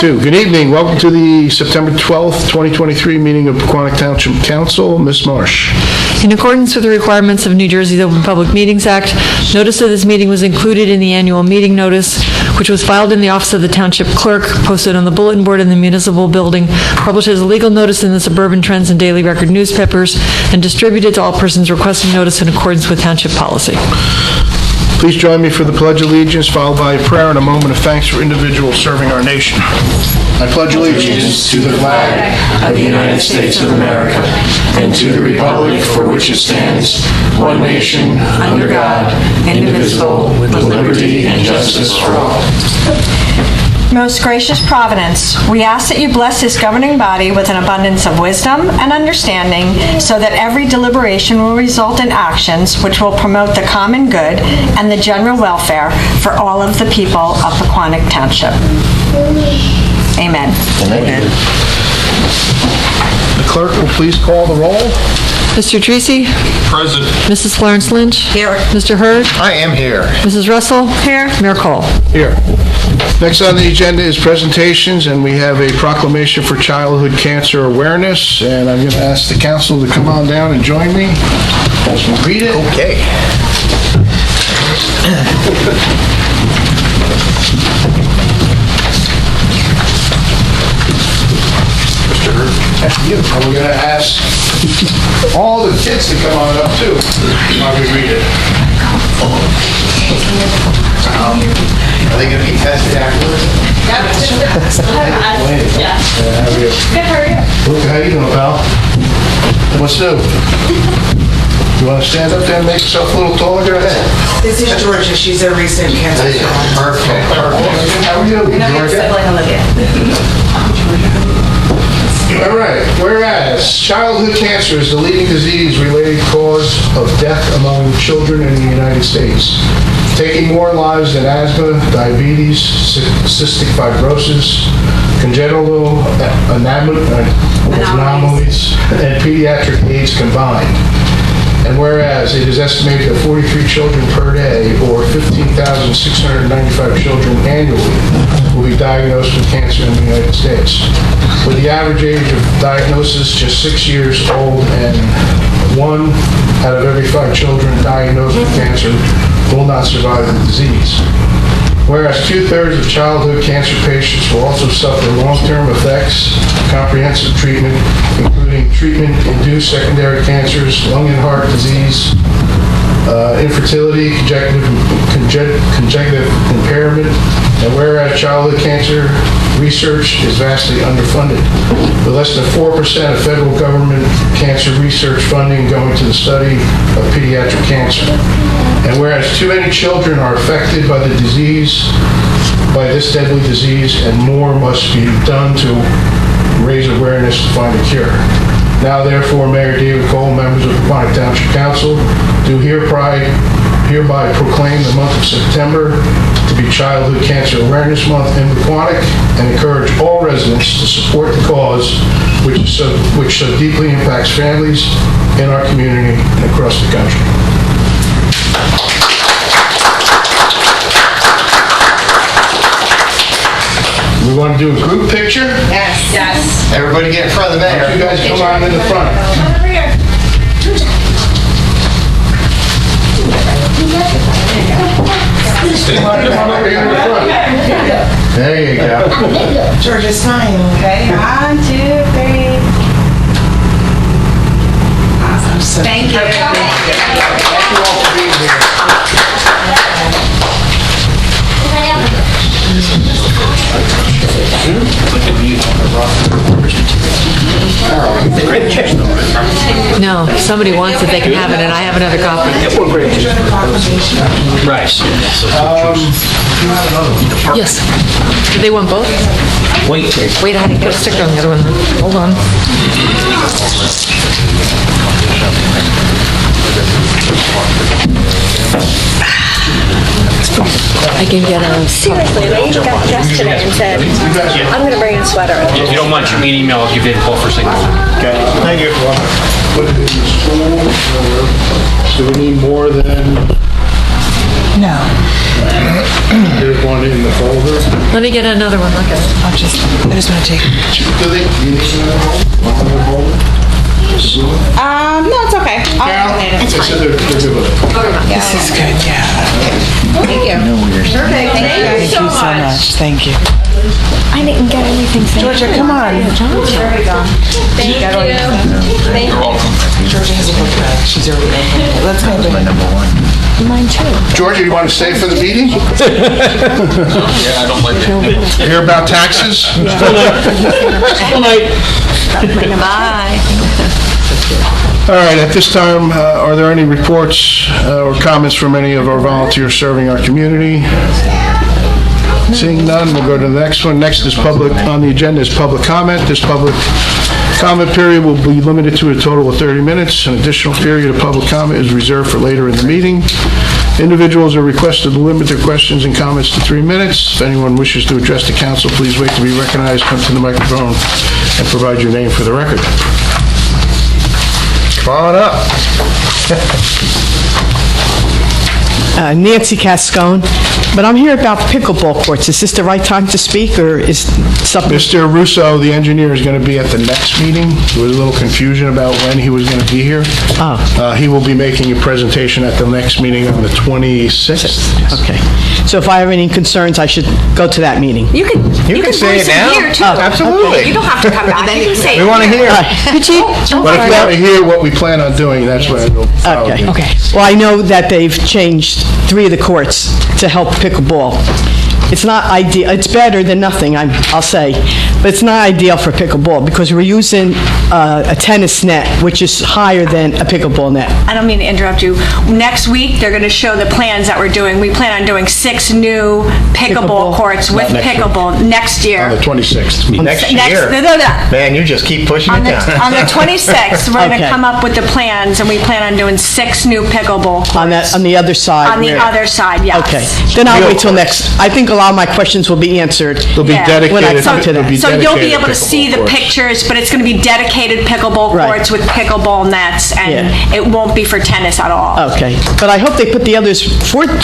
2. Good evening. Welcome to the September 12th, 2023 meeting of Pequannock Township Council. Ms. Marsh. In accordance with the requirements of New Jersey's Open Public Meetings Act, notice of this meeting was included in the annual meeting notice, which was filed in the office of the Township Clerk, posted on the bulletin board in the municipal building, published as a legal notice in the Suburban Trends and Daily Record newspapers, and distributed to all persons requesting notice in accordance with Township policy. Please join me for the Pledge of Allegiance, followed by a prayer and a moment of thanks for individuals serving our nation. I pledge allegiance to the flag of the United States of America and to the republic for which it stands, one nation, under God, indivisible, with liberty and justice for all. Most gracious Providence, we ask that you bless this governing body with an abundance of wisdom and understanding so that every deliberation will result in actions which will promote the common good and the general welfare for all of the people of Pequannock Township. Amen. Amen. The clerk will please call the roll. Mr. Treacy? Present. Mrs. Florence Lynch? Here. Mr. Hurd? I am here. Mrs. Russell? Here. Mayor Cole? Here. Next on the agenda is presentations, and we have a proclamation for childhood cancer awareness, and I'm going to ask the council to come on down and join me as we read it. Okay. And we're going to ask all the kids to come on up too while we read it. Are they going to be tested afterwards? How are you? Luke, how you doing, pal? What's new? You want to stand up there and make yourself a little taller? Go ahead. This is Georgia. She's a recent cancer survivor. Perfect. How are you, Georgia? All right. Whereas childhood cancer is the leading disease-related cause of death among children in the United States, taking more lives than asthma, diabetes, cystic fibrosis, congenital anomalies, and pediatric AIDS combined. And whereas it is estimated that 43 children per day, or 15,695 children annually, will be diagnosed with cancer in the United States, with the average age of diagnosis just 6 years old, and 1 out of every 5 children diagnosed with cancer will not survive the disease. Whereas 2/3 of childhood cancer patients will also suffer long-term effects, comprehensive treatment, including treatment-induced secondary cancers, lung and heart disease, infertility, conjunctive impairment, and whereas childhood cancer research is vastly underfunded, with less than 4% of federal government cancer research funding going to the study of pediatric cancer. And whereas too many children are affected by the disease, by this deadly disease, and more must be done to raise awareness to find a cure. Now, therefore, Mayor David Cole, members of the Pequannock Township Council, do hereby proclaim the month of September to be Childhood Cancer Awareness Month in Pequannock, and encourage all residents to support the cause which so deeply impacts families in our community and across the country. We want to do a group picture? Yes. Everybody get in front of the mayor. You guys come on in the front. Over here. Come on over here in the front. There you go. Georgia, smile, okay? 1, 2, 3. Awesome. Thank you. Thank you all for being here. No, somebody wants it, they can have it, and I have another copy. Right. Yes. Do they want both? Wait. Wait, I had to put a sticker on the other one. Hold on. I can get a... Seriously, they even got dressed today and said, I'm going to bring a sweater. If you don't mind, shoot me an email. I'll give you the call for signature. Okay, thank you. Put it in the school. Do we need more than No. Here's one in the folder. Let me get another one, look at it. I just want to take. Do they, you need another folder? No, it's okay. Carol? It's fine. They're good with it. This is good, yeah. Thank you. Perfect. Thank you so much. Thank you. I didn't get anything. Georgia, come on. Thank you. You're welcome. Georgia has a book bag. She's already opened it. Let's go. My number one. Mine too. Georgia, you want to stay for the meeting? Yeah, I don't like it. Hear about taxes? Bye. All right, at this time, are there any reports or comments from any of our volunteers serving our community? Seeing none, we'll go to the next one. Next is public, on the agenda is public comment. This public comment period will be limited to a total of 30 minutes. An additional period of public comment is reserved for later in the meeting. Individuals are requested to limit their questions and comments to 3 minutes. If anyone wishes to address the council, please wait to be recognized, come to the microphone, and provide your name for the record. Come on up. Nancy Cascone, but I'm here about the pickleball courts. Is this the right time to speak, or is something? Mr. Russo, the engineer, is going to be at the next meeting. There was a little confusion about when he was going to be here. He will be making a presentation at the next meeting on the 26th. Okay. So if I have any concerns, I should go to that meeting? You can say it voice now. here too. Absolutely. You don't have to come back. You can say We want to hear. But if you want to hear what we plan on doing, that's what it'll follow. Okay. Well, I know that they've changed 3 of the courts to help pickleball. It's not ideal. It's better than nothing, I'll say, but it's not ideal for pickleball because we're using a tennis net, which is higher than a pickleball net. I don't mean to interrupt you. Next week, they're going to show the plans that we're doing. We plan on doing 6 new pickleball courts with Not next week. pickleball next year. On the 26th. Next year. No. Man, you just keep pushing On it the, down. on the 26th, we're going to Okay. come up with the plans, and we plan on doing 6 new pickleball courts. On the other side. On the other side, yes. Okay. Then I'll wait till next. I think a lot of my questions will be answered. They'll be Yeah. dedicated. When I come to that. it'll be So you'll be dedicated able to see the pickleball courts. pictures, but it's going to be dedicated pickleball Right. courts with pickleball nets, and Yeah. it won't be for tennis at all. Okay. But I hope they put the others,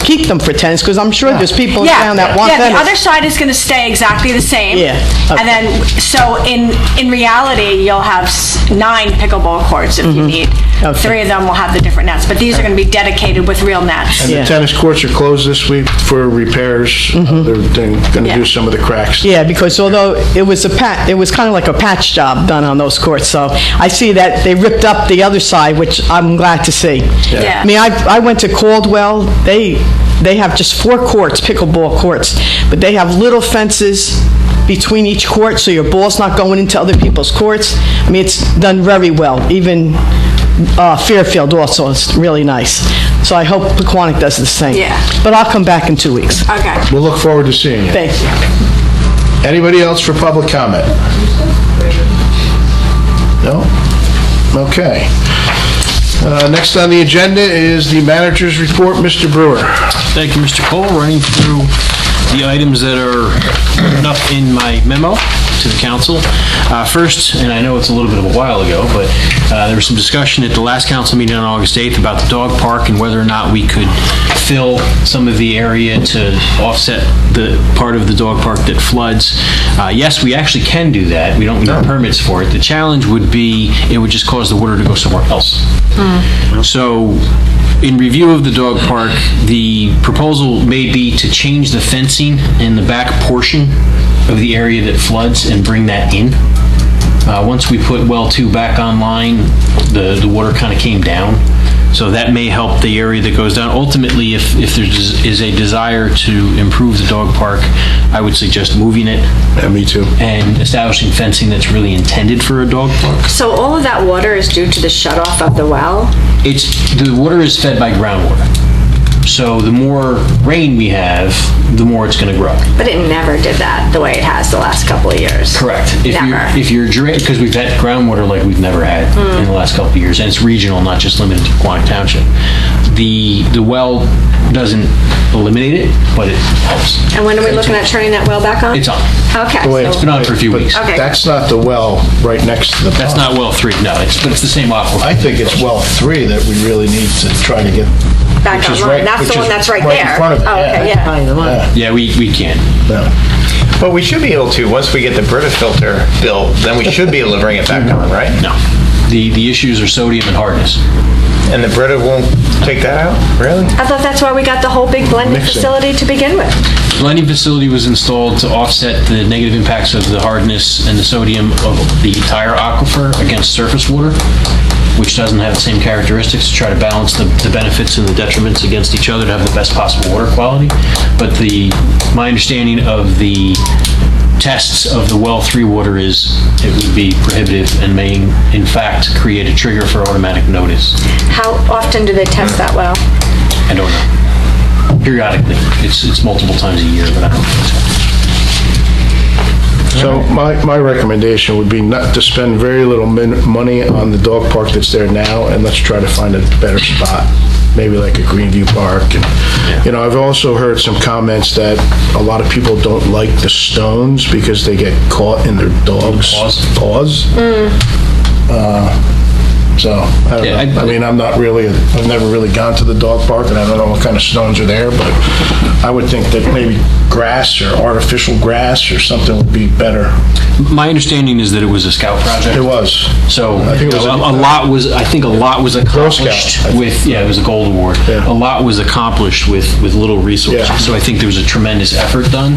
keep them for tennis, because I'm sure there's people in town that want the tennis. other side is going to stay exactly the same. Yeah, okay. And then, so in reality, you'll have 9 pickleball courts if you need. Okay. 3 of them will have the different nets, but these are going to be dedicated with real nets. And the Yeah. tennis courts are closed this week for repairs. They're going to Yeah. do some of the cracks. Yeah, because although it was kind of like a patch job done on those courts, so I see that they ripped up the other side, which I'm glad to see. Yeah. I mean, I went to Caldwell, they have just 4 courts, pickleball courts, but they have little fences between each court, so your ball's not going into other people's courts. I mean, it's done very well. Even Fairfield also is really nice. So I hope Pequannock does the same. Yeah. But I'll come back in 2 weeks. Okay. We'll look forward to seeing you. Thank you. Anybody else for public comment? No? Okay. Next on the agenda is the manager's report. Mr. Brewer. Thank you, Mr. Cole. Running through the items that are written up in my memo to the council. First, and I know it's a little bit of a while ago, but there was some discussion at the last council meeting on August 8th about the dog park and whether or not we could fill some of the area to offset the part of the dog park that floods. Yes, we actually can do that. We don't need permits for it. The challenge would be it would just cause the water to go somewhere else. So, in review of the dog park, the proposal may be to change the fencing in the back portion of the area that floods and bring that in. Once we put well 2 back online, the water kind of came down. So that may help the area that goes down. Ultimately, if there is a desire to improve the dog park, I would suggest moving it Yeah, me too. and establishing fencing that's really intended for a dog park. So all of that water is due to the shutoff of the well? The water is fed by groundwater. So the more rain we have, the more it's going to grow. But it never did that the way it has the last couple of years. Correct. Never. If you're because we've had groundwater like we've never had in the last couple of years, and it's regional, not just limited to Pequannock Township. The well doesn't eliminate it, but it helps. And when are we looking at turning that well back on? It's on. Okay. Wait, It's been on for a few but weeks. Okay. That's not the well right next to the pond. That's not well 3. No, but it's the same aquifer. I think it's well 3 that we really need to try to get back Which is online. right- That's which the one is that's right right in there. front of it, Oh, yeah. okay, yeah. Yeah, we can. But we should be able to, once we get the Brita filter built, then we should be able to bring it back on, right? No. The issues are sodium and hardness. And the Brita won't take that out? Really? I thought that's why we got the whole big blending Mixing. facility to begin with. The blending facility was installed to offset the negative impacts of the hardness and the sodium of the entire aquifer against surface water, which doesn't have the same characteristics, to try to balance the benefits and the detriments against each other to have the best possible water quality. But my understanding of the tests of the well 3 water is it would be prohibitive and may in fact create a trigger for automatic notice. How often do they test that well? I don't know. Periodically. It's multiple times a year, but I don't think so. So my recommendation would be not to spend very little money on the dog park that's there now, and let's try to find a better spot, maybe like a Greenview Park. And, you know, I've also heard some comments that a lot of people don't like the stones because they get caught in their dogs' paws. So, I don't know. I mean, I've never really gone to the dog park, and I don't know what kind of stones are there, but I would think that maybe grass or artificial grass or something would be better. My understanding is that it was a scout project. It was. So I think it was a lot was accomplished Scout, with, it was a gold award. Yeah. A lot was accomplished with little resources. Yeah. So I think there was a tremendous effort done.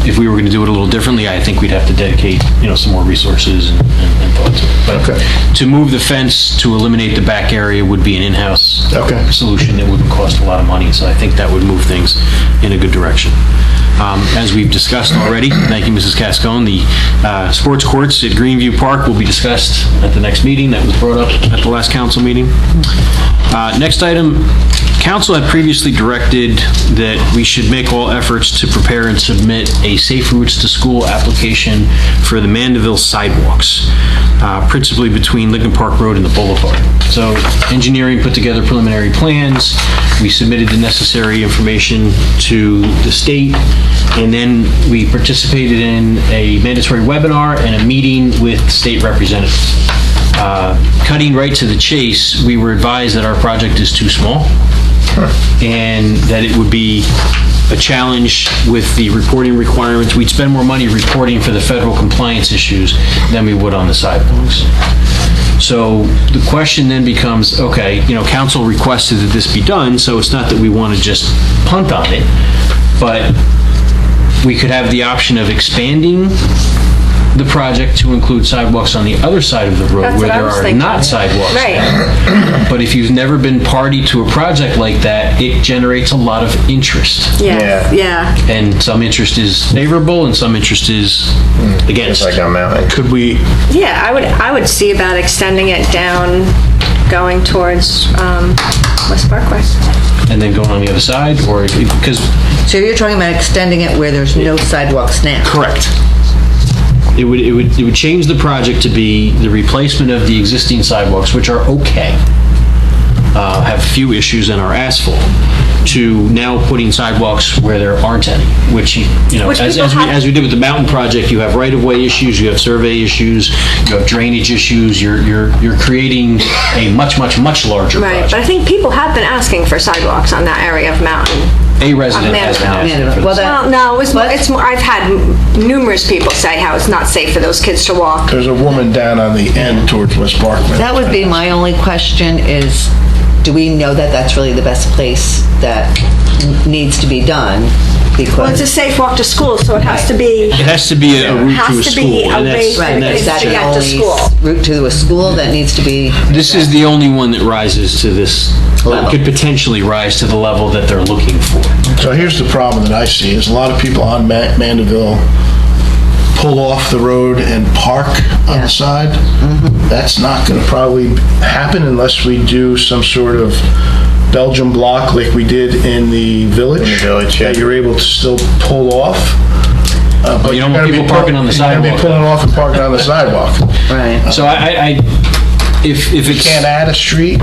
If we were going to do it a little differently, I think we'd have to dedicate, some more resources and thought to it. But Okay. to move the fence to eliminate the back area would be an in-house Okay. solution that wouldn't cost a lot of money. So I think that would move things in a good direction. As we've discussed already, thank you, Mrs. Cascone, the sports courts at Greenview Park will be discussed at the next meeting. That was brought up at the last council meeting. Next item, council had previously directed that we should make all efforts to prepare and submit a Safe Routes to School application for the Mandeville sidewalks, principally between Lincoln Park Road and the Boulevard. So engineering put together preliminary plans. We submitted the necessary information to the state, and then we participated in a mandatory webinar and a meeting with state representatives. Cutting right to the chase, we were advised that our project is too small and that it would be a challenge with the reporting requirements. We'd spend more money reporting for the federal compliance issues than we would on the sidewalks. So the question then becomes, okay, council requested that this be done, so it's not that we want to just punt on it, but we could have the option of expanding the project to include sidewalks on the other side of the road That's where what I there was are thinking. not sidewalks. Right. But if you've never been party to a project like that, it generates a lot of interest. Yeah. And some interest is favorable and some interest is against. It's like a mountain. Could we, Yeah, I would see about extending it down, going towards West Parkway. And then going on the other side, or because... So you're talking about extending it where there's no sidewalks now? Correct. It would change the project to be the replacement of the existing sidewalks, which are okay, have few issues and are asphalt, to now putting sidewalks where there aren't any, which, Which as people have- we did with the mountain project, you have right-of-way issues, you have survey issues, you have drainage issues, you're creating a much, much, much larger Right, project. but I think people have been asking for sidewalks on that area of Mountain. A resident has been Mandeville. asking for Well, this. that- Well, no, it's more, I've had numerous people say how it's not safe for those kids to walk. there's a woman down on the end towards West Parkman. That would be my only question is, do we know that that's really the best place that needs to be done? Well, it's a Because, safe walk to school, so it has to be, It has to be a route to a has to be school. a and that's- race right, and but that's is that to the get to only school. route to a school that needs to be? This is the only one that rises to this, or could potentially rise to the level that they're looking for. So here's the problem that I see, is a lot of people on Mandeville pull off the road and park on the side. That's not going to probably happen unless we do some sort of Belgian block like we did in the village. In the village, yeah. That you're able to still pull off. But you don't want you're gonna people be parking on the You're going to sidewalk. be pulling off and parking on the sidewalk. Right. So if You it's... can't add a street,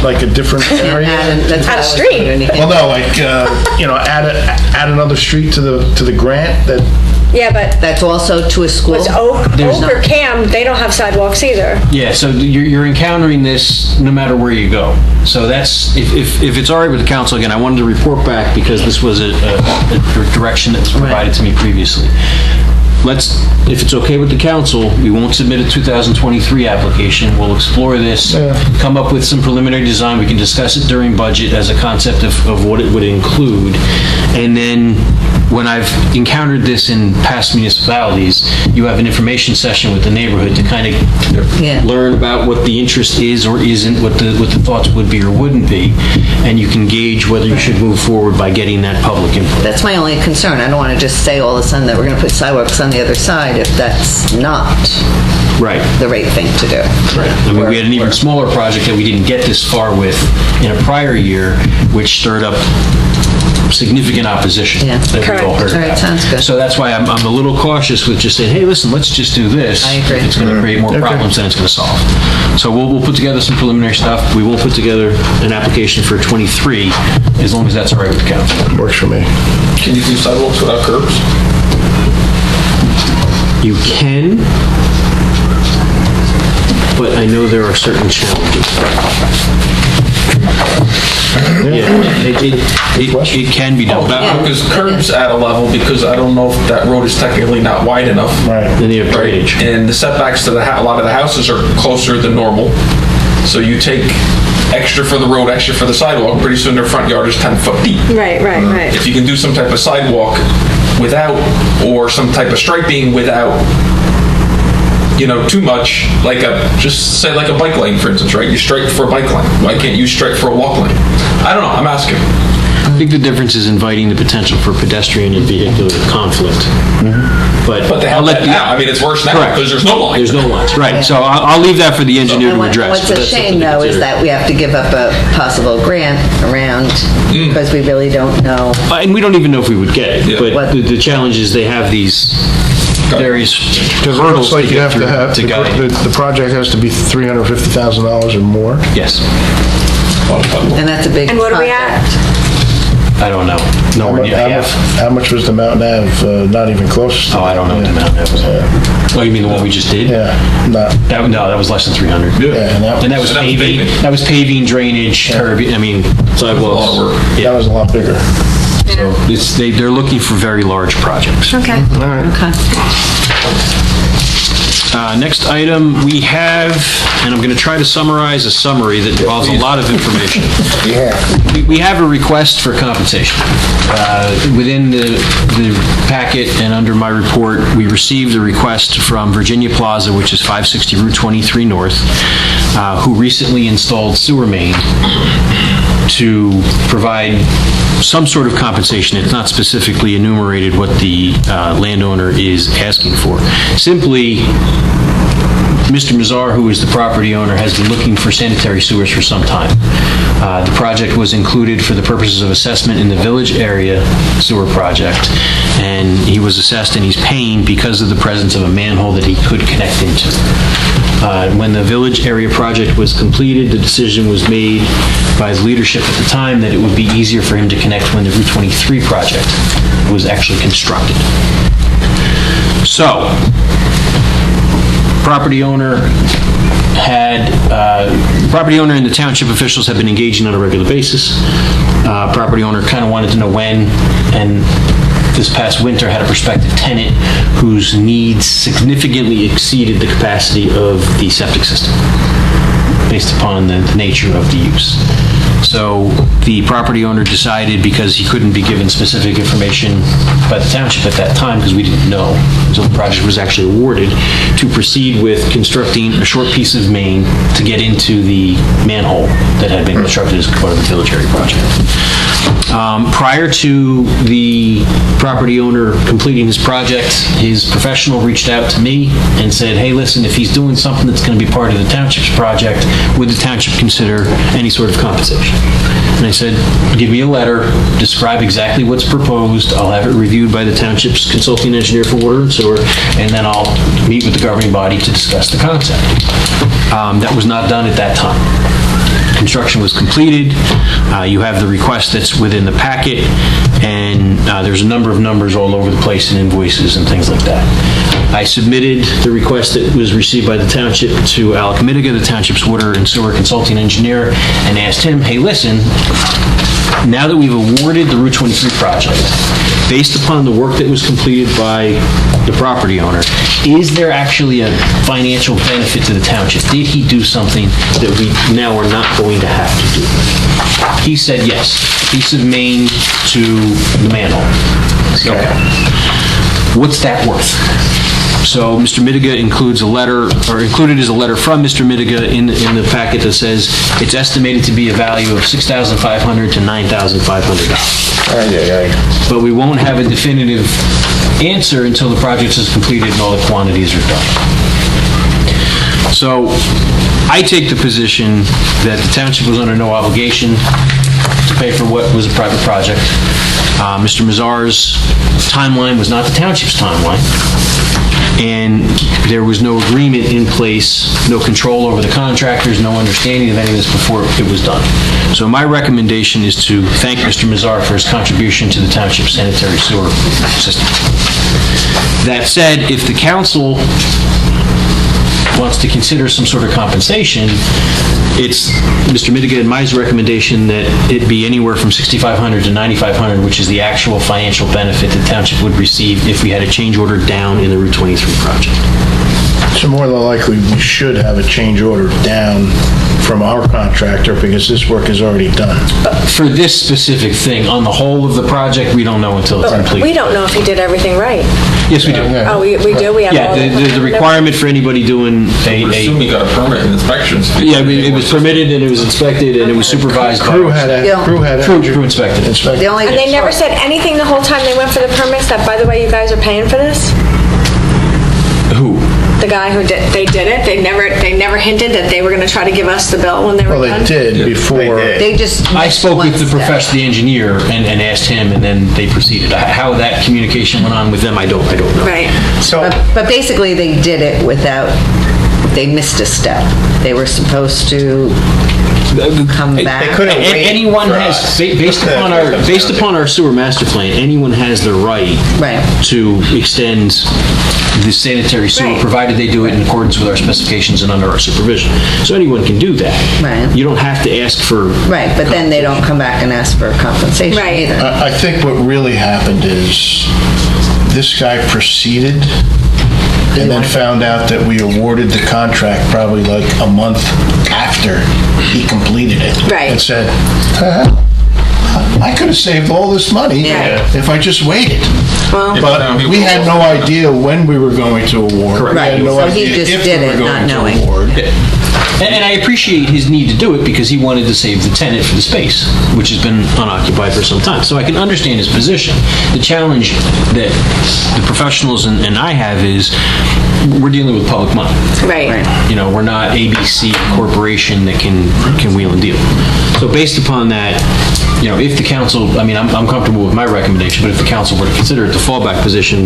like a different area? Add a street. Well, no, like, add another street to the grant that, Yeah, but That's also to a school? Oak There's or not- Cam, they don't have sidewalks either. Yeah, so you're encountering this no matter where you go. So that's, if it's all right with the council, again, I wanted to report back because this was a direction that was provided to me previously. If it's okay with the council, we won't submit a 2023 application. We'll explore this, come up with some preliminary design. We can discuss it during budget as a concept of what it would include. And then when I've encountered this in past municipalities, you have an information session with the neighborhood to kind of learn about what the interest is or isn't, what the thoughts would be or wouldn't be, and you can gauge whether you should move forward by getting that public input. That's my only concern. I don't want to just say all of a sudden that we're going to put sidewalks on the other side if that's not Right. the right thing to do. Right. I mean, we had an even smaller project that we didn't get this far with in a prior year, which stirred up significant opposition Yeah. that we all heard All right, about. sounds good. So that's why I'm a little cautious with just saying, hey, listen, let's just do this. I agree. It's going to create more problems than it's going to solve. So we'll put together some preliminary stuff. We will put together an application for 23, as long as that's all right with the council. works for me. Can you do sidewalks without curbs? You can, but I know there are certain challenges. Yeah, it can be done. Because curbs at a level, because I don't know if that road is technically not wide enough. Right. Then you have drainage. And the setbacks to a lot of the houses are closer than normal. So you take extra for the road, extra for the sidewalk, pretty soon their front yard is 10 foot deep. Right. If you can do some type of sidewalk without, or some type of striping without, too much, just say like a bike lane, for instance, right? You stripe for a bike lane. Why can't you stripe for a walk lane? I don't know, I'm asking. I think the difference is inviting the potential for pedestrian and vehicular conflict. But they have that now. I mean, it's worse now Correct. because there's no line. There's no lines, right. So I'll leave that for the engineer to address. What's but a that's shame, something to though, is consider. that we have to give up a possible grant around, because we really don't know. And we don't even know if we would get it, Yeah. but the challenge is they have these various Because it hurdles looks like to you get have to through have, to guide. the project has to be $350,000 or more. Yes, And that's a big And what are we at? project. I don't know. Nowhere near half. How much was the Mountain Ave? Not even close to Oh, I don't know what the Mountain Ave was. Oh, you mean the one we just did? Yeah, not, No, that was less than 300. yeah, and And that was So that was paving, paving. that was paving, drainage, curbing, sidewalks. A lot of work. that was a lot bigger. So they're looking for very large projects. Okay. Next item, we have, and I'm going to try to summarize a summary that involves a lot of information. We have a request for compensation. Within the packet and under my report, we received a request from Virginia Plaza, which is 560 Route 23 North, who recently installed sewer main to provide some sort of compensation. It's not specifically enumerated what the landowner is asking for. Simply, Mr. Mazar, who is the property owner, has been looking for sanitary sewers for some time. The project was included for the purposes of assessment in the village area sewer project, and he was assessed and he's paying because of the presence of a manhole that he could connect into. When the village area project was completed, the decision was made by the leadership at the time that it would be easier for him to connect when the Route 23 project was actually constructed. So, property owner and the township officials have been engaging on a regular basis. Property owner kind of wanted to know when, and this past winter had a prospective tenant whose needs significantly exceeded the capacity of the septic system based upon the nature of the use. So the property owner decided, because he couldn't be given specific information by the township at that time, because we didn't know until the project was actually awarded, to proceed with constructing a short piece of main to get into the manhole that had been constructed as part of the village area project. Prior to the property owner completing his project, his professional reached out to me and said, hey, listen, if he's doing something that's going to be part of the township's project, would the township consider any sort of compensation? And I said, give me a letter, describe exactly what's proposed, I'll have it reviewed by the township's consulting engineer for water and sewer, and then I'll meet with the governing body to discuss the concept. That was not done at that time. Construction was completed. You have the request that's within the packet, and there's a number of numbers all over the place in invoices and things like that. I submitted the request that was received by the township to Alec Mitiga, the township's water and sewer consulting engineer, and asked him, hey, listen, now that we've awarded the Route 23 project, based upon the work that was completed by the property owner, is there actually a financial benefit to the township? Did he do something that we now are not going to have to do? He said yes. Piece of main to the manhole. Okay. What's that worth? So Mr. Mitiga included is a letter from Mr. Mitiga in the packet that says it's estimated to be a value of $6,500 to $9,500. But we won't have a definitive answer until the project is completed and all the quantities are done. So I take the position that the township was under no obligation to pay for what was a private project. Mr. Mazzar's timeline was not the township's timeline, and there was no agreement in place, no control over the contractors, no understanding of any of this before it was done. So my recommendation is to thank Mr. Mazzar for his contribution to the township's sanitary sewer system. That said, if the council wants to consider some sort of compensation, it's Mr. Mitiga and my recommendation that it be anywhere from $6,500 to $9,500, which is the actual financial benefit the township would receive if we had a change order down in the Route 23 project. So more than likely, we should have a change order down from our contractor because this work is already done. For this specific thing, on the whole of the project, we don't know until it's complete. We don't know if he did everything right. Yes, we do. Oh, we do? We have all The requirement for anybody doing I assume he got a permit and inspections. Yeah, it was permitted and it was inspected and it was supervised by... Crew inspected. The only And they never said anything the whole time they went for the permits that, by the way, you guys are paying for this? Who? The guy who did it? They never hinted that they were going to try to give us the bill when they were Well, done? they did before. They just I spoke with the missed one step. the engineer and asked him, and then they proceeded. How that communication went on with them, I don't know. Right. So, But basically, they did it without, they missed a step. They were supposed to come back. they couldn't wait Anyone for has, us. based upon our sewer master plan, anyone has the right Right. to extend the sanitary sewer, Right. provided they do it in accordance with our specifications and under our supervision. So anyone can do that. Right. You don't have to ask for... Right, but then they don't come back and ask for compensation Right. either. I think what really happened is this guy proceeded and then found out that we awarded the contract probably like a month after he completed it. Right. And said, I could have saved all this money if I just waited. Well, But we had no idea when we were going to award. We had no So he idea just if did we were it, not going to knowing. award. And I appreciate his need to do it because he wanted to save the tenant for the space, which has been unoccupied for some time. So I can understand his position. The challenge that the professionals and I have is we're dealing with public money. right. You know, we're not ABC Corporation that can wheel and deal. So based upon that, you know, if the council, I mean, I'm comfortable with my recommendation, but if the council were to consider it, the fallback position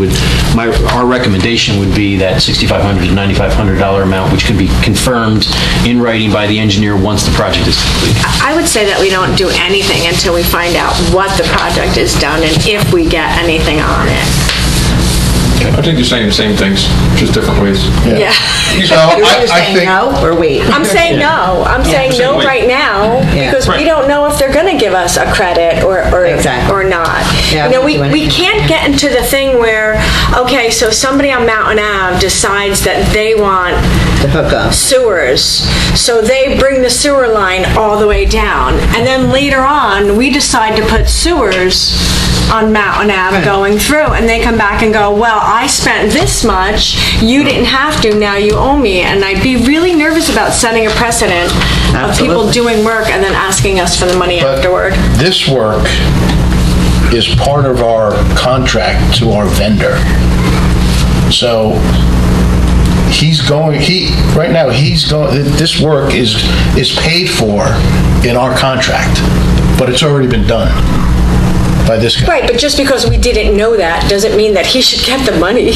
our recommendation would be that $6,500 to $9,500 amount, which could be confirmed in writing by the engineer once the project is complete. I would say that we don't do anything until we find out what the project is done and if we get anything on it. I think you're saying the same things, just different ways. Yeah. So You're I saying think, no or wait? I'm saying no. I'm saying no Wait. right now Yeah. because we Right. don't know if they're going to give us a credit or Exactly. or not. Yeah, You know, we we do can't get into the thing where, okay, so somebody on Mountain Ave decides that they want The hookup. sewers, so they bring the sewer line all the way down, and then later on, we decide to put sewers on Mountain Ave going through, and they come back and go, well, I spent this much, you didn't have to, now you owe me, and I'd be really nervous about setting a precedent of people Absolutely. doing work and then asking us for the money but afterward. this work is part of our contract to our vendor. So this work is paid for in our contract, but it's already been done. by this guy. Right, but just because we didn't know that doesn't mean that he should get the money.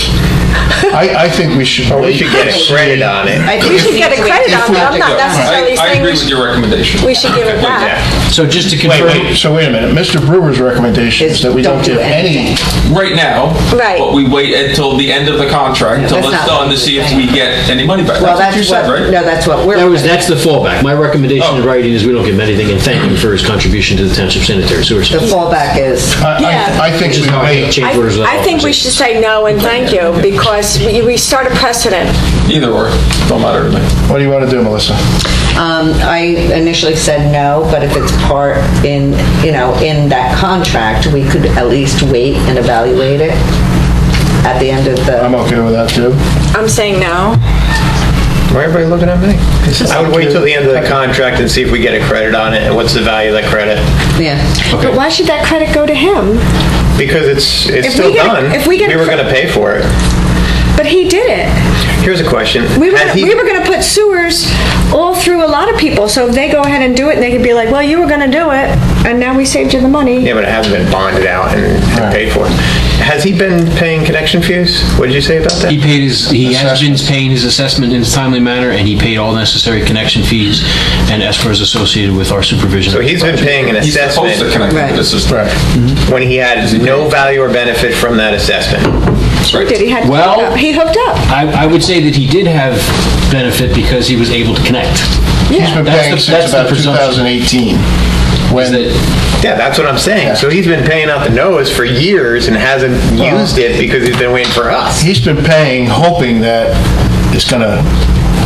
I think we should. Or we should get a credit on it. We should get a credit on it. I'm not necessarily I saying agree with your recommendation. we should give it back. So just to Wait, confirm, so wait a minute. Mr. Brewer's recommendation is that we don't give any. Right now, Right. but we wait until the end of the contract, until That's it's not- done, to see if we get any money back. Well, That's what you said, right? No, that's what we're. that's the fallback. My recommendation in writing is we don't give him anything and thank him for his contribution to the township sanitary sewer The system. fallback is, I think we wait. Change orders of I think we authorization. should say no and thank you, because we start a precedent. Either or, don't matter to me. What do you want to do, Melissa? I initially said no, but if it's part in that contract, we could at least wait and evaluate it at the end of I'm the, okay with that, too. I'm saying no. Why everybody looking at me? I would wait till the end of the contract and see if we get a credit on it and what's the value of that credit. yeah. But why should that credit go to him? Because it's If still we get a- done. if we get a were cre- going to pay for it. But he did it. Here's a question. We were Had he- going to put sewers all through a lot of people, so if they go ahead and do it, and they could be like, well, you were going to do it, and now we saved you the money. Yeah, but it hasn't been bonded out and paid for. Has he been paying connection fees? What did you say about that? He has been paying his assessment in a timely manner, and he paid all necessary connection fees and escrows associated with our supervision. So he's been paying an He's supposed to assessment connect Right. to the system. Right. when he had no value or benefit from that assessment. Sure did. He had Well- he hooked up. I would say that he did have benefit because he was able to connect. He's been That's paying the- since that's the about presumption. 2018. When Yeah, that's what I'm saying. So he's been paying out the nose for years and hasn't used it because he's been waiting for us. he's been paying, hoping that it's going to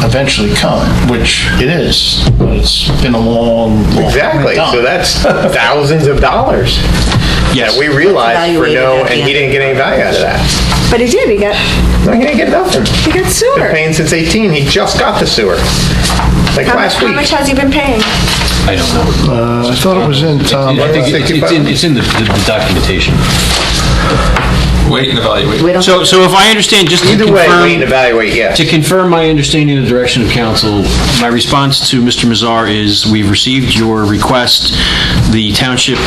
eventually come, which it is. But it's been a long Exactly. time. So that's thousands of dollars. Yes. That we realized for Evaluated no, at the and he end. didn't get any value out of that. But he did. He got No, he didn't get nothing. sewer. Been paying since 18. He just got the sewer. Like last How week. much has he been paying? I don't know. I thought it was in Tom. I think it's in the documentation. Wait and evaluate. we don't. So if I understand, just to Either way, confirm... wait and evaluate, yes. To confirm my understanding of the direction of council, my response to Mr. Mazar is, we've received your request. The township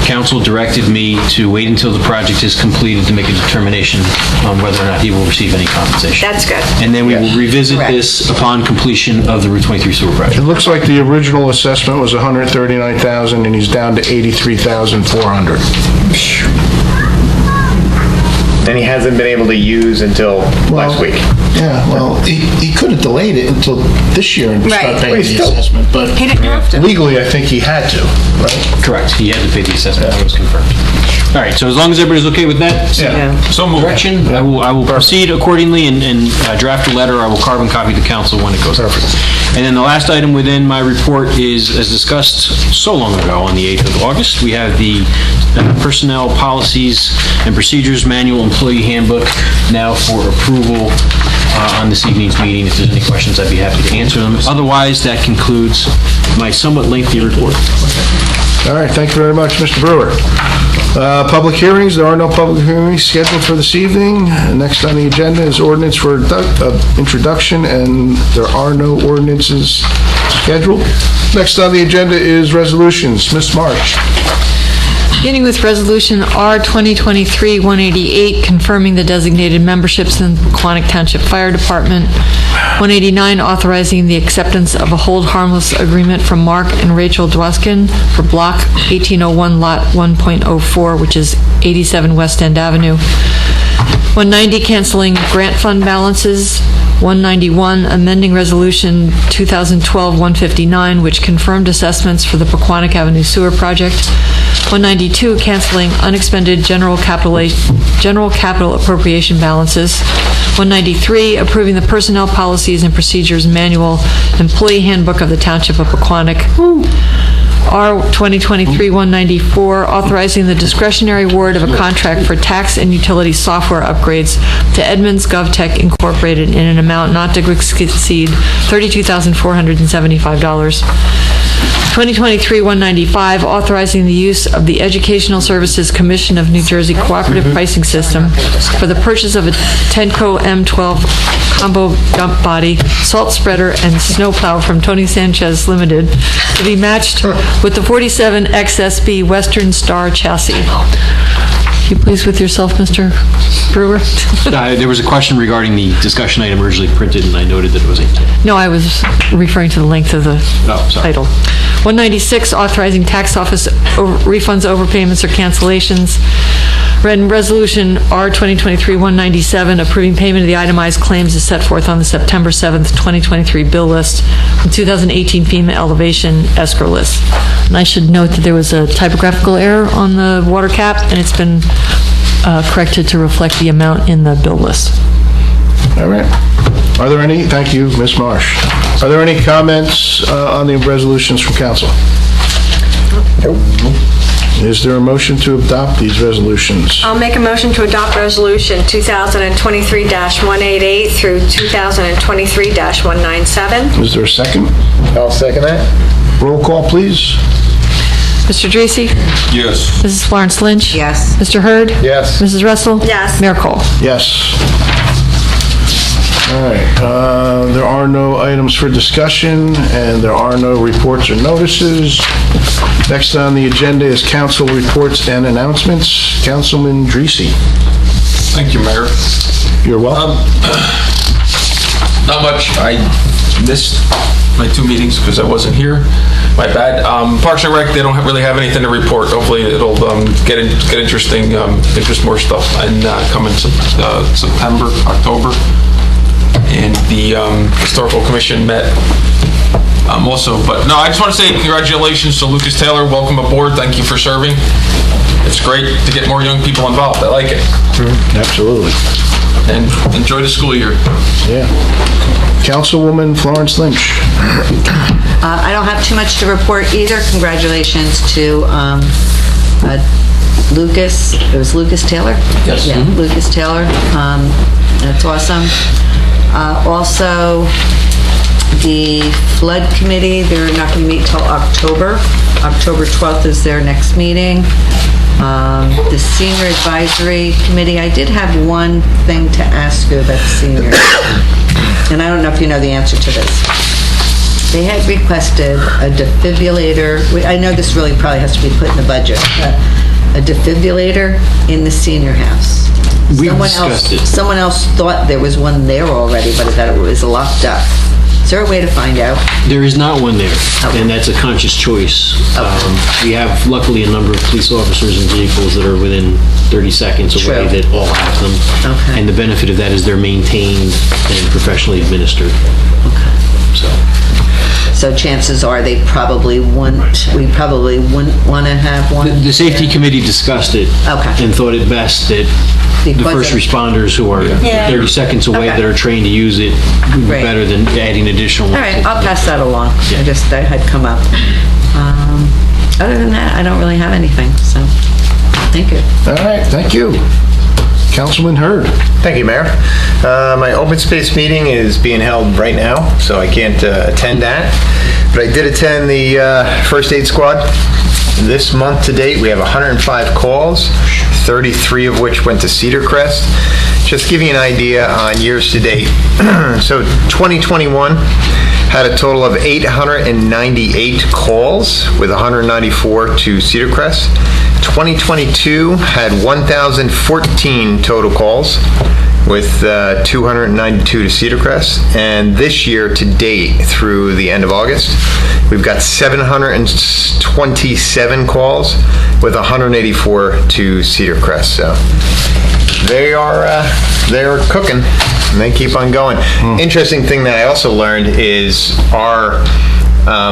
council directed me to wait until the project is completed to make a determination on whether or not he will receive any compensation. That's good. And then we will revisit Correct. this upon completion of the Route 23 sewer It project. looks like the original assessment was 139,000 and he's down to 83,400. And he hasn't been able to use until last week. Yeah, well, he could have delayed it until this year and Right. start paying Well, the he's still- assessment, but He didn't have to. legally, I think he had to, right? Correct. He had to pay the assessment. That was confirmed. All right, so as long as everybody's okay with that So moved. direction, I will proceed accordingly and draft a letter. I will carbon copy the council when it goes out. And then the last item within my report is, as discussed so long ago, on the 8th of August, we have the Personnel Policies and Procedures Manual Employee Handbook now for approval on this evening's meeting. If there's any questions, I'd be happy to answer them. Otherwise, that concludes my somewhat lengthy report. All right, thank you very much, Mr. Brewer. Public hearings, there are no public hearings scheduled for this evening. Next on the agenda is ordinance for introduction, and there are no ordinances scheduled. Next on the agenda is resolutions. Ms. March. Beginning with Resolution R 2023-188, confirming the designated memberships in the Pequannock Township Fire Department. 189, authorizing the acceptance of a hold harmless agreement from Mark and Rachel Dwoskin for Block 1801, Lot 1.04, which is 87 West End Avenue. 190, canceling grant fund balances. 191, amending Resolution 2012-159, which confirmed assessments for the Pequannock Avenue Sewer Project. 192, canceling unexpended general capital appropriation balances. 193, approving the Personnel Policies and Procedures Manual Employee Handbook of the Township of Pequannock. R 2023-194, authorizing the discretionary award of a contract for tax and utility software upgrades to Edmunds GovTech Incorporated in an amount not to exceed $32,475. 2023-195, authorizing the use of the Educational Services Commission of New Jersey Cooperative Pricing System for the purchase of a Tenco M12 combo dump body, salt spreader, and snowplow from Tony Sanchez Limited to be matched with the 47 XSB Western Star chassis. You pleased with yourself, Mr. Brewer? There was a question regarding the discussion item originally printed, and I noted that it was a... No, I was referring to the length of the sorry. title. 196, authorizing tax office refunds, overpayments, or cancellations. And Resolution R 2023-197, approving payment of the itemized claims as set forth on the September 7th, 2023 bill list, and 2018 FEMA elevation escrow list. And I should note that there was a typographical error on the water cap, and it's been corrected to reflect the amount in the bill list. All right. Are there any, thank you, Ms. Marsh. Are there any comments on the resolutions from council? Is there a motion to adopt these resolutions? I'll make a motion to adopt Resolution 2023-188 through 2023-197. Is there a second? I'll second that. Roll call, please. Mr. Dracy? Yes. Mrs. Florence Lynch? Yes. Mr. Hurd? Yes. Mrs. Russell? Yes. Mayor Cole? Yes. All right. There are no items for discussion, and there are no reports or notices. Next on the agenda is council reports and announcements. Councilman Dracy. Thank you, Mayor. You're welcome. Not much. I missed my 2 meetings because I wasn't here. My bad. Parks and Rec, they don't really have anything to report. Hopefully it'll get interesting. There's just more stuff and coming September, October. And the Historical Commission met also. But no, I just want to say congratulations to Lucas Taylor. Welcome aboard. Thank you for serving. It's great to get more young people involved. I like it. Absolutely. And enjoy the school year. Yeah. Councilwoman Florence Lynch. I don't have too much to report either. Congratulations to Lucas. It was Lucas Taylor? Yes. Yeah, Lucas Taylor. That's awesome. Also, the flood committee, they're not going to meet till October. October 12th is their next meeting. The senior advisory committee, I did have one thing to ask you about the seniors. And I don't know if you know the answer to this. They had requested a defibrillator. I know this really probably has to be put in the budget, but a defibrillator in the senior house. We discussed it. Someone else thought there was one there already, but that it was locked up. Is there a way to find out? There is not one there, and that's a conscious choice. We have, luckily, a number of police officers and vehicles that are within 30 seconds away True. that all have them. Okay. And the benefit of that is they're maintained and professionally administered. So chances are we probably wouldn't want to have one. The safety committee discussed it. Okay. And thought it best that the Because first of- responders who are 30 seconds away Okay. that are trained to use it would be Right. better than adding additional All ones. right, I'll pass that along. Yeah. That had come up. Other than that, I don't really have anything, so thank you. All right, thank you. Councilman Hurd. Thank you, Mayor. My open space meeting is being held right now, so I can't attend that. But I did attend the first aid squad. This month to date, we have 105 calls, 33 of which went to Cedar Crest. Just to give you an idea on years to date. So 2021 had a total of 898 calls, with 194 to Cedar Crest. 2022 had 1,014 total calls, with 292 to Cedar Crest. And this year to date, through the end of August, we've got 727 calls, with 184 to Cedar Crest. So they're cooking, and they keep on going. Interesting thing that I also learned is our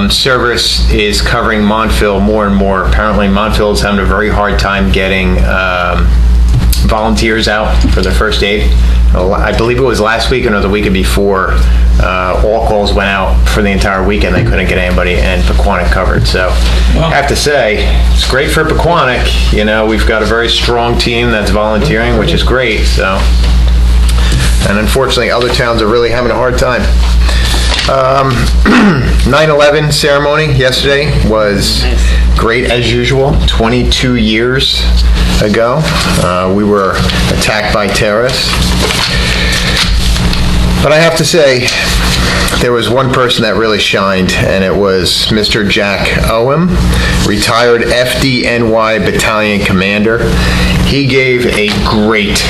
service is covering Montville more and more. Apparently, Montville is having a very hard time getting volunteers out for their first aid. I believe it was last week or the week before, all calls went out for the entire weekend. They couldn't get anybody, and Pequannock covered. So I have to say, it's great for Pequannock. You know, we've got a very strong team that's volunteering, which is great. So, and unfortunately, other towns are really having a hard time. 9/11 ceremony yesterday was great as usual. 22 years ago, we were attacked by terrorists. But I have to say, there was one person that really shined, and it was Mr. Jack Owen, retired FDNY battalion commander. He gave a great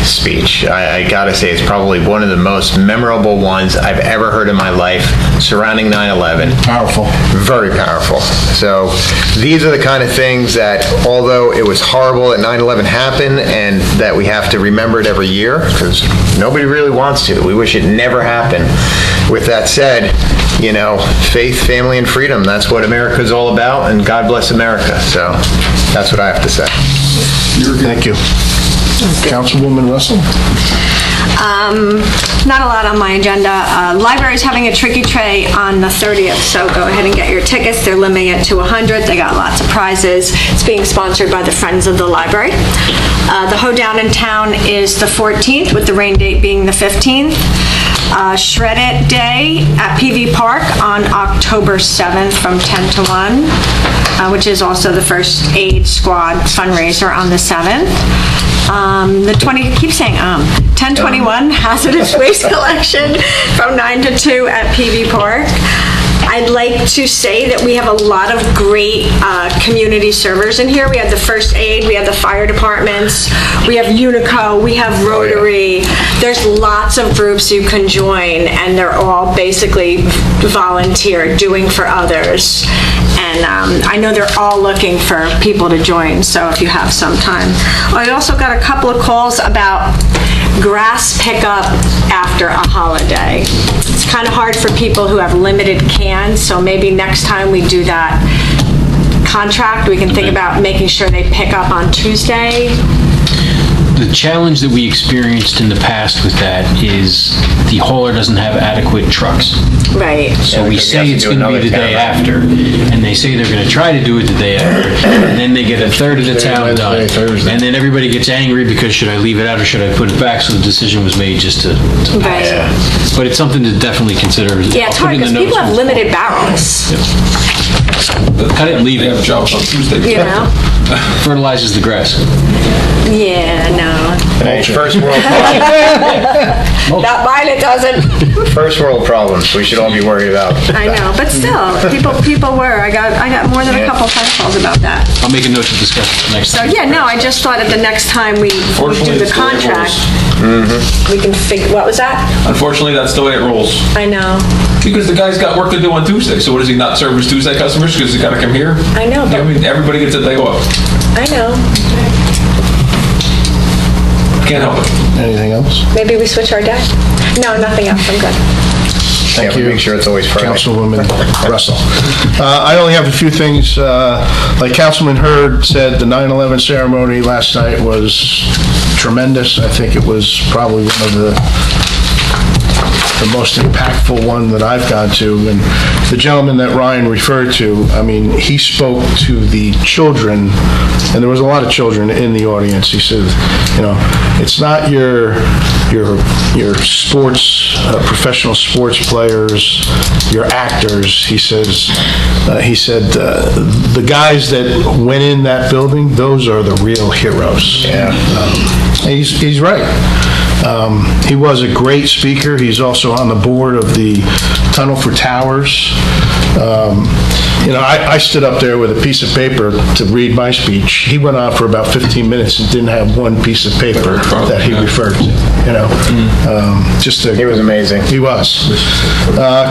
speech. I gotta say, it's probably one of the most memorable ones I've ever heard in my life surrounding 9/11. Powerful. Very powerful. So these are the kind of things that, although it was horrible that 9/11 happened and that we have to remember it every year, because nobody really wants to. We wish it never happened. With that said, you know, faith, family, and freedom, that's what America's all about, and God bless America. So that's what I have to say. Thank you. Councilwoman Russell? Not a lot on my agenda. Library's having a tricky tray on the 30th, so go ahead and get your tickets. They're limiting it to 100. They got lots of prizes. It's being sponsored by the Friends of the Library. The hoedown in town is the 14th, with the rain date being the 15th. Shred It Day at PV Park on October 7th from 10 to 1, which is also the First Aid Squad fundraiser on the 7th. Keep saying 10/21 hazardous waste collection from 9 to 2 at PV Park. I'd like to say that we have a lot of great community servers in here. We have the First Aid, we have the fire departments, we have Unico, we have Rotary. There's lots of groups you can join, and they're all basically volunteer, doing for others. And I know they're all looking for people to join, so if you have some time. I also got a couple of calls about grass pickup after a holiday. It's kind of hard for people who have limited cans, so maybe next time we do that contract, we can think about making sure they pick up on Tuesday. The challenge that we experienced in the past with that is the hauler doesn't have adequate trucks. Right. So we say it's going to be the day after, and they say they're going to try to do it the day after, and then they get a third of the town done, and then everybody gets angry because should I leave it out or should I put it back? So the decision was made just to Right. pass it. But it's something to definitely consider. Yeah, it's I'll put hard in the because people notes. have limited barrels, Cut it and leave They have it. jobs on Tuesday. you know? Fertilizes the grass. Yeah, no. Hey, first world problems. Not mine, it doesn't. First world problems we should all be worried about. I know, but still, people were. I got more than a couple phone calls about that. I'll make a note to discuss it next So time. yeah, no, I just thought at the next time we do Fortunately, the it's the way it contract, rolls. we can figure, what was that? Unfortunately, that's the way it rolls. I know, Because the guy's got work to do on Tuesday, so what does he not serve his Tuesday customers because he's got to come here? I know, I but, mean, everybody gets a day off. I know. Can't help it. Anything else? Maybe we switch our day? No, nothing else, I'm good. Thank you. Make sure it's always Friday. Councilwoman Russell. I only have a few things. Like Councilman Hurd said, the 9/11 ceremony last night was tremendous. I think it was probably one of the most impactful one that I've gone to. And the gentleman that Ryan referred to, I mean, he spoke to the children, and there was a lot of children in the audience. He said, you know, it's not your sports, professional sports players, your actors. He said, the guys that went in that building, those are the real heroes. Yeah. He's right. He was a great speaker. He's also on the board of the Tunnel for Towers. You know, I stood up there with a piece of paper to read my speech. He went on for about 15 minutes and didn't have one piece of paper that he referred to, you know. He was amazing. He was.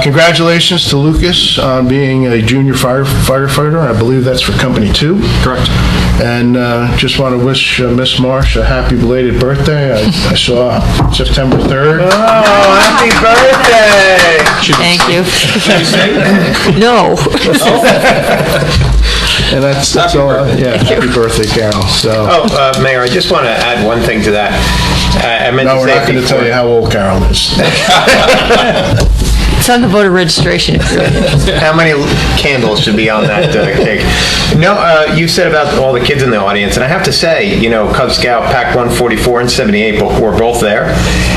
Congratulations to Lucas on being a junior firefighter. I believe that's for Company 2. Correct. And just want to wish Miss Marsh a happy belated birthday. I saw September 3rd. Oh, happy birthday! Thank you. No. And that's all. Yeah, happy birthday, Carol. So. Oh, Mayor, I just want to add one thing to that. I meant No, to we're say not going to tell you how old Carol is. It's on the voter registration if you're interested. How many candles should be on that cake? No, you said about all the kids in the audience, and I have to say, Cub Scout Pack 144 and 78 were both there,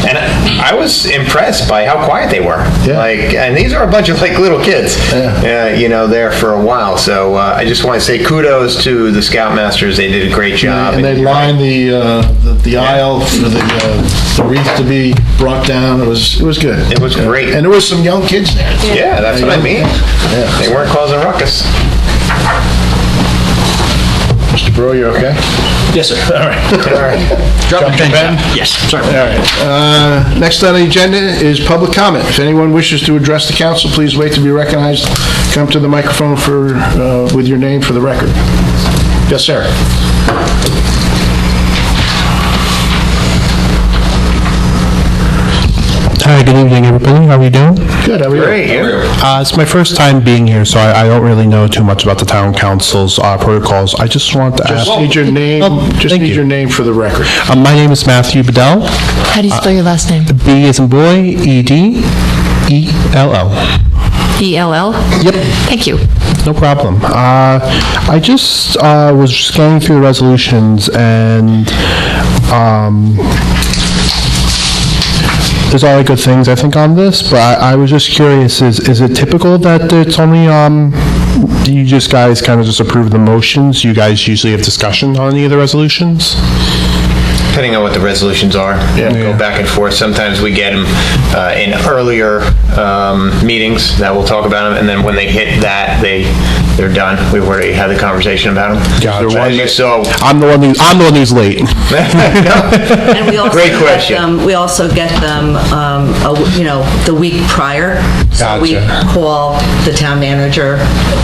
and I was impressed by how quiet they were. Yeah. And these are a bunch of little kids, there for a while. So I just want to say kudos to the Scoutmasters. They did a great job. And they lined the aisle for the wreath to be brought down. It was good. It was great. And there was some young kids there. Yeah, that's what I mean. Yeah. They weren't causing ruckus. Mr. Brewer, you okay? Yes, sir. All right. Drop Drop my your pen? Yes, sorry. All right. Next on the agenda is public comment. If anyone wishes to address the council, please wait to be recognized. Come to the microphone with your name for the record. Yes, sir. Hi, good evening, everybody. How are you doing? Good. How are you? Great. It's my first time being here, so I don't really know too much about the town council's protocols. I just want to ask. Just need your name. thank you. Your name for the record. My name is Matthew Bedell. How do you spell your last name? B as in boy, E-D-E-L-L. E-L-L? Yep. Thank you. No problem. I just was scanning through the resolutions, and there's a lot of good things, I think, on this, but I was just curious, is it typical that it's only, do you guys kind of just approve the motions? You guys usually have discussion on any of the resolutions? Depending on what the resolutions are, go back and forth. Sometimes we get them in earlier meetings that we'll talk about them, and then when they hit that, they're done. We've already had the conversation about them. Gotcha. As you saw, I'm the one who's late. And we also Great get question. them, we also get them, the week prior. So we Gotcha. call the town manager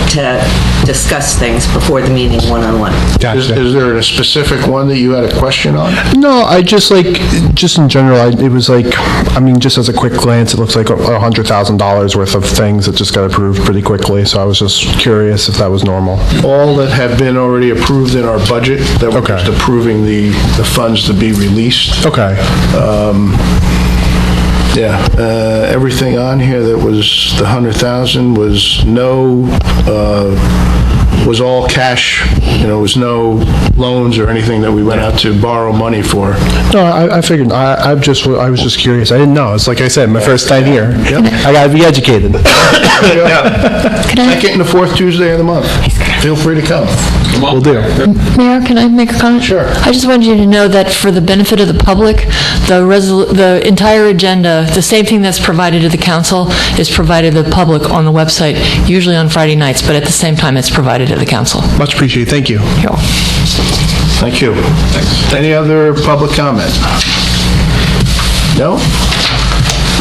to discuss things before the meeting one-on-one. Is there a specific one that you had a question on? No, I just in general, it was just as a quick glance, it looks like $100,000 worth of things that just got approved pretty quickly, so I was just curious if that was normal. All that have been already approved in our budget, that we're Okay. just approving the funds to be released. Okay. Everything on here that was the 100,000 was was all cash, was no loans or anything that we went out to borrow money for. No, I figured, I was just curious. I didn't know. It's like I said, my first time here. I gotta be educated. Second and the fourth Tuesday of the month. Feel free to come. Will do. Mayor, can I make a comment? Sure. I just wanted you to know that for the benefit of the public, the entire agenda, the same thing that's provided to the council is provided to the public on the website, usually on Friday nights, but at the same time, it's provided to the council. Much appreciated. Thank you. You're welcome. Thank you. Any other public comment? No?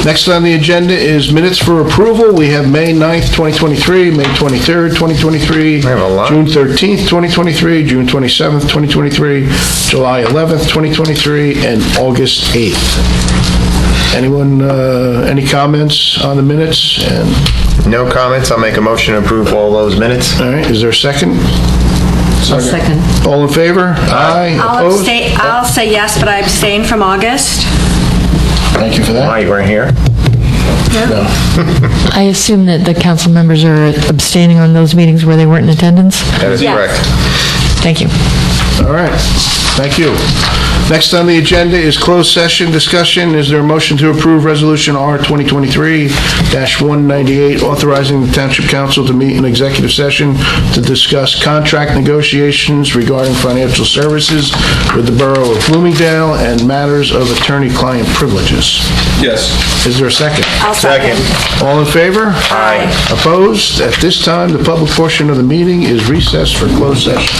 Next on the agenda is minutes for approval. We have May 9th, 2023, May 23rd, 2023, have a lot. June 13th, 2023, June 27th, 2023, July 11th, 2023, and August 8th. Anyone, any comments on the minutes? And no comments. I'll make a motion to approve all those minutes. all right, is there a second? I'll second. All in favor? Aye. Opposed? I'll say yes, but I abstain from August. Thank you for that. Why, you weren't here? I assume that the council members are abstaining on those meetings where they weren't in attendance? That is Yes. correct. Thank you. All right, thank you. Next on the agenda is closed session discussion. Is there a motion to approve Resolution R 2023-198, authorizing the Township Council to meet in executive session to discuss contract negotiations regarding financial services with the Borough of Bloomingdale and matters of attorney-client privileges? Yes. Is there a second? I'll second. All in favor? Aye. Opposed? At this time, the public portion of the meeting is recessed for closed session.